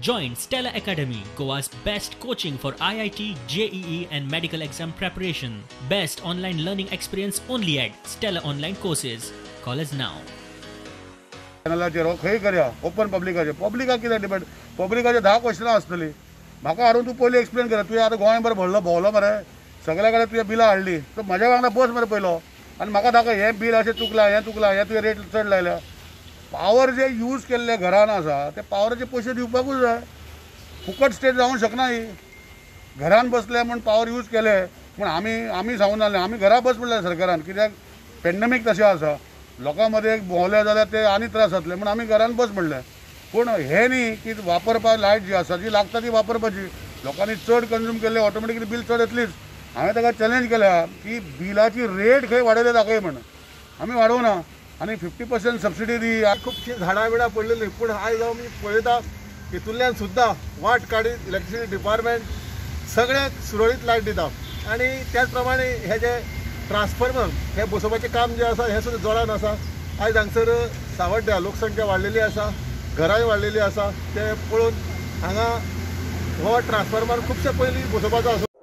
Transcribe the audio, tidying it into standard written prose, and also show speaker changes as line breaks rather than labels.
Join Stella Academy, Goa's best coaching for IIT, JEE and medical exam preparation. Best online learning experience only at Stella Online Courses. Call us now.
चॅनलाचेर खंय करया open पब्लिकाक कितें debate पब्लिकाचे 10 क्वेश्चनां आसतलीं म्हाका हाडून तूं पयलीं explain कर तुवें आतां गोंयभर भोंवलो मरे सगळ्या कडेन तुवें बिलां हाडलीं तर म्हज्या वांगडा बस मरे पयलो आनी म्हाका दाखय हें बील अशें चुकलां हें तुवें रेट चड लायल्या पावर जे यूज केल्ले घरान आसा ते पावराचे पयशे दिवपाकूच जाय फुकट स्टेट जावंक शकना ही घरान बसले म्हूण पावर यूज केले पूण आमी सांगून जालें आमी घरा बस म्हणलें सरकारान कित्याक पॅन्डेमीक तशें आसा लोकां मदें भोंवले जाल्यार ते आनी त्रास जातले म्हूण आमी घरान बस म्हणलें पूण हें न्ही की वापरपाक लायट जी आसा जी लागता ती वापरपाची लोकांनी चड कन्ज्यूम केल्ले ऑटोमॅटिकली बील चड येतलीच हांवें ताका चॅलेंज केल्या की बिलाची रेट खंय वाडयले दाखय म्हण आमी वाडोवना आनी 50% सबसिडी दी
खुबशीं झाडां बिडां पडलेलीं पूण आयज हांव पळयता हितूंतल्यान सुद्दां वाट काडीत इलेक्ट्रिसिटी डिपार्टमेंट सगळ्यांक सुरळीत लायट दिता आनी त्याच प्रमाणे हे जे ट्रान्सफॉर्मर हे बसोवपाचें काम जें आसा हें सुद्दां जोरान आसा आयज हांगसर सावड्ड्या लोकसंख्या वाडलेली आसा घरांय वाडलेलीं आसा ते पळोवन हांगा हो ट्रान्सफॉर्मर खुबशे पयलीं बसोवपाचो आसा